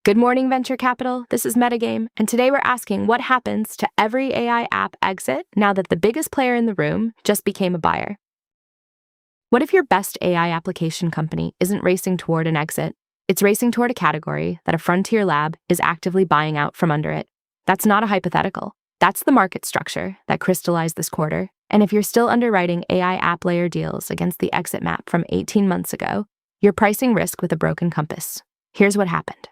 Good morning, venture capital. This is Metagame, and today we're asking what happens to every AI app exit now that the biggest player in the room just became a buyer. What if your best AI application company isn't racing toward an exit? It's racing toward a category that a frontier lab is actively buying out from under it. That's not a hypothetical. That's the market structure that crystallized this quarter. And if you're still underwriting AI app layer deals against the exit map from 18 months ago, you're pricing risk with a broken compass. Here's what happened.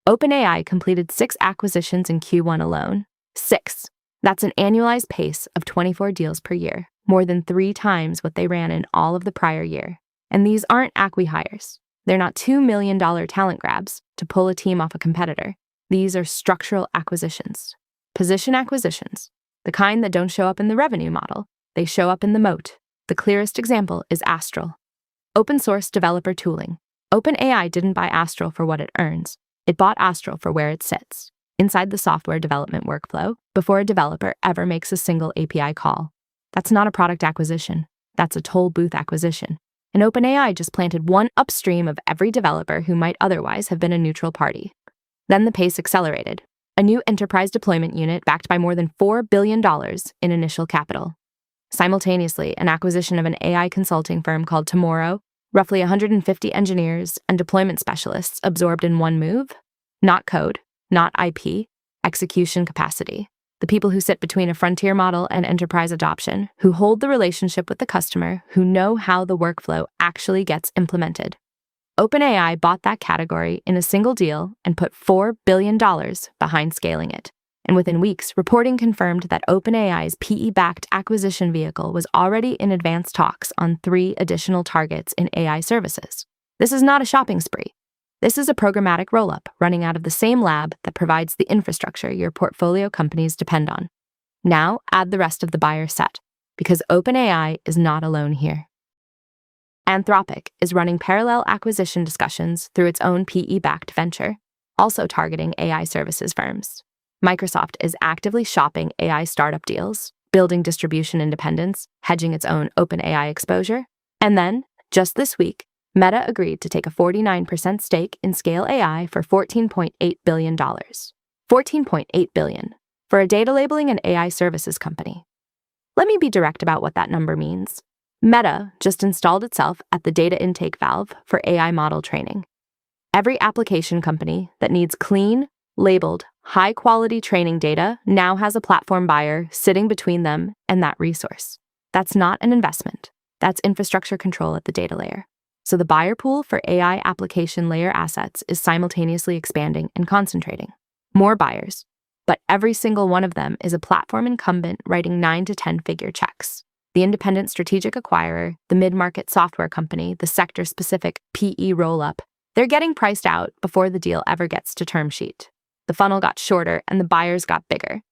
OpenAI completed 6 acquisitions in Q1 alone. 6. That's an annualized pace of 24 deals per year, more than 3 times what they ran in all of the prior year. And these aren't acqui-hires. They're not $2 million talent grabs to pull a team off a competitor. These are structural acquisitions. Position acquisitions, the kind that don't show up in the revenue model. They show up in the moat. The clearest example is Astral. Open source developer tooling. OpenAI didn't buy Astral for what it earns. It bought Astral for where it sits, inside the software development workflow, before a developer ever makes a single API call. That's not a product acquisition. That's a toll booth acquisition. And OpenAI just planted one upstream of every developer who might otherwise have been a neutral party. Then the pace accelerated. A new enterprise deployment unit backed by more than $4 billion in initial capital. Simultaneously, an acquisition of an AI consulting firm called Tomorrow, roughly 150 engineers and deployment specialists absorbed in one move. Not code, not IP, execution capacity. The people who sit between a frontier model and enterprise adoption, who hold the relationship with the customer, who know how the workflow actually gets implemented. OpenAI bought that category in a single deal and put $4 billion behind scaling it. And within weeks, reporting confirmed that OpenAI's PE-backed acquisition vehicle was already in advanced talks on 3 additional targets in AI services. This is not a shopping spree. This is a programmatic roll-up running out of the same lab that provides the infrastructure your portfolio companies depend on. Now add the rest of the buyer set, because OpenAI is not alone here. Anthropic is running parallel acquisition discussions through its own PE-backed venture, also targeting AI services firms. Microsoft is actively shopping AI startup deals, building distribution independence, hedging its own OpenAI exposure. And then, just this week, Meta agreed to take a 49% stake in Scale AI for $14.8 billion. $14.8 billion for a data labeling and AI services company. Let me be direct about what that number means. Meta just installed itself at the data intake valve for AI model training. Every application company that needs clean, labeled, high-quality training data now has a platform buyer sitting between them and that resource. That's not an investment. That's infrastructure control at the data layer. So the buyer pool for AI application layer assets is simultaneously expanding and concentrating. More buyers, but every single one of them is a platform incumbent writing 9 to 10-figure checks. The independent strategic acquirer, the mid-market software company, the sector-specific PE roll-up, they're getting priced out before the deal ever gets to term sheet. The funnel got shorter and the buyers got bigger.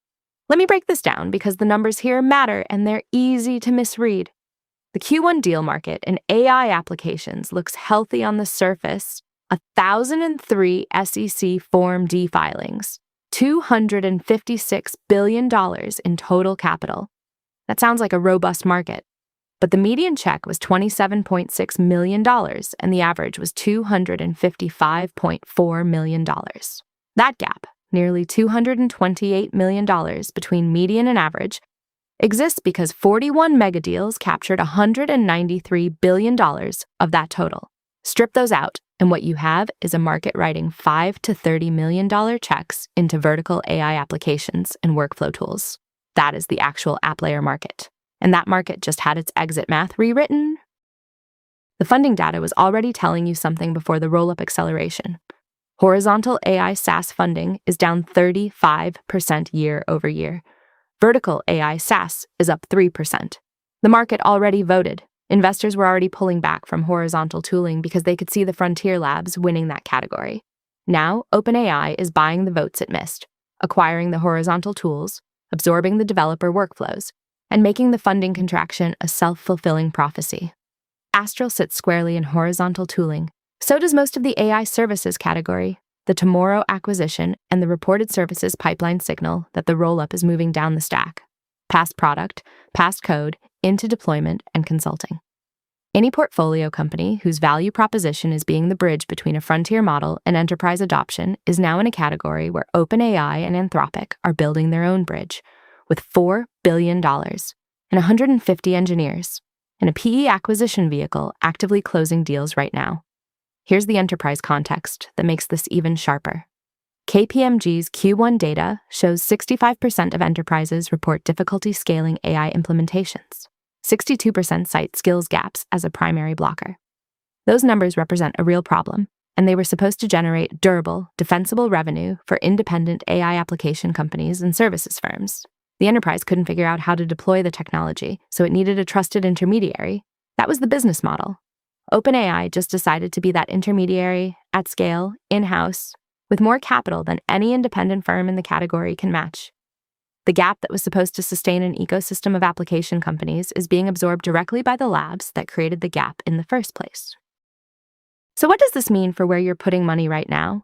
Let me break this down because the numbers here matter and they're easy to misread. The Q1 deal market in AI applications looks healthy on the surface. 1,003 SEC Form D filings, $256 billion in total capital. That sounds like a robust market. But the median check was $27.6 million and the average was $255.4 million. That gap, nearly $228 million between median and average, exists because 41 megadeals captured $193 billion of that total. Strip those out, and what you have is a market writing $5 to $30 million checks into vertical AI applications and workflow tools. That is the actual app layer market. And that market just had its exit math rewritten. The funding data was already telling you something before the roll-up acceleration. Horizontal AI SaaS funding is down 35% year over year. Vertical AI SaaS is up 3%. The market already voted. Investors were already pulling back from horizontal tooling because they could see the frontier labs winning that category. Now, OpenAI is buying the votes it missed, acquiring the horizontal tools, absorbing the developer workflows, and making the funding contraction a self-fulfilling prophecy. Astral sits squarely in horizontal tooling. So does most of the AI services category, the Tomorrow acquisition, and the reported services pipeline signal that the roll-up is moving down the stack, past product, past code, into deployment and consulting. Any portfolio company whose value proposition is being the bridge between a frontier model and enterprise adoption is now in a category where OpenAI and Anthropic are building their own bridge, with $4 billion and 150 engineers, and a PE acquisition vehicle actively closing deals right now. Here's the enterprise context that makes this even sharper. KPMG's Q1 data shows 65% of enterprises report difficulty scaling AI implementations. 62% cite skills gaps as a primary blocker. Those numbers represent a real problem, and they were supposed to generate durable, defensible revenue for independent AI application companies and services firms. The enterprise couldn't figure out how to deploy the technology, so it needed a trusted intermediary. That was the business model. OpenAI just decided to be that intermediary, at scale, in-house, with more capital than any independent firm in the category can match. The gap that was supposed to sustain an ecosystem of application companies is being absorbed directly by the labs that created the gap in the first place. So what does this mean for where you're putting money right now?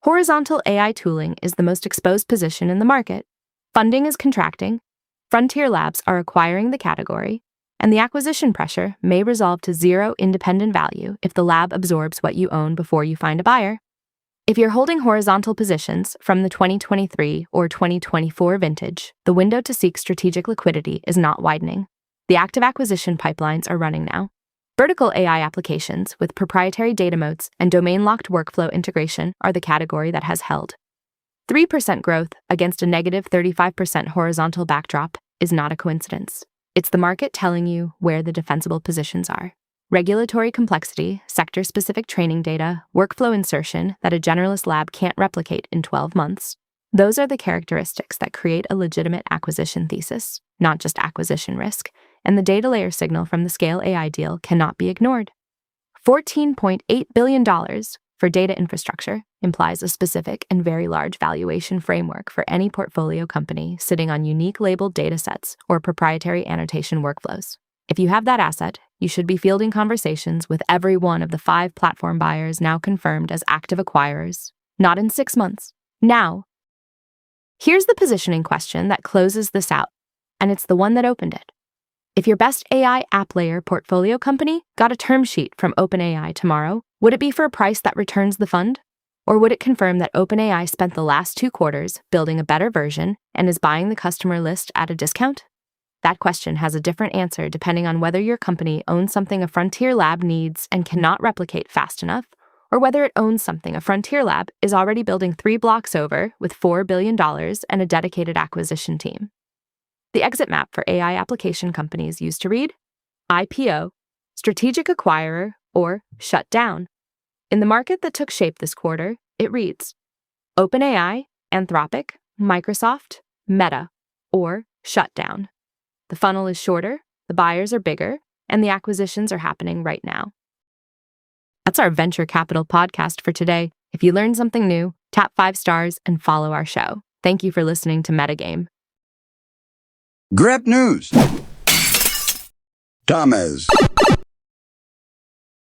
Horizontal AI tooling is the most exposed position in the market. Funding is contracting, frontier labs are acquiring the category, and the acquisition pressure may resolve to zero independent value if the lab absorbs what you own before you find a buyer. If you're holding horizontal positions from the 2023 or 2024 vintage, the window to seek strategic liquidity is not widening. The active acquisition pipelines are running now. Vertical AI applications with proprietary data moats and domain-locked workflow integration are the category that has held. 3% growth against a negative 35% horizontal backdrop is not a coincidence. It's the market telling you where the defensible positions are. Regulatory complexity, sector-specific training data, workflow insertion that a generalist lab can't replicate in 12 months. Those are the characteristics that create a legitimate acquisition thesis, not just acquisition risk, and the data layer signal from the Scale AI deal cannot be ignored. $14.8 billion for data infrastructure implies a specific and very large valuation framework for any portfolio company sitting on unique labeled datasets or proprietary annotation workflows. If you have that asset, you should be fielding conversations with every one of the 5 platform buyers now confirmed as active acquirers. Not in 6 months. Now. Here's the positioning question that closes this out, and it's the one that opened it. If your best AI app layer portfolio company got a term sheet from OpenAI tomorrow, would it be for a price that returns the fund? Or would it confirm that OpenAI spent the last 2 quarters building a better version and is buying the customer list at a discount? That question has a different answer depending on whether your company owns something a frontier lab needs and cannot replicate fast enough, or whether it owns something a frontier lab is already building 3 blocks over with $4 billion and a dedicated acquisition team. The exit map for AI application companies used to read IPO, strategic acquirer, or shut down. In the market that took shape this quarter, it reads OpenAI, Anthropic, Microsoft, Meta, or shut down. The funnel is shorter, the buyers are bigger, and the acquisitions are happening right now. That's our venture capital podcast for today. If you learned something new, tap 5 stars and follow our show. Thank you for listening to Metagame. Grab news. Thomas.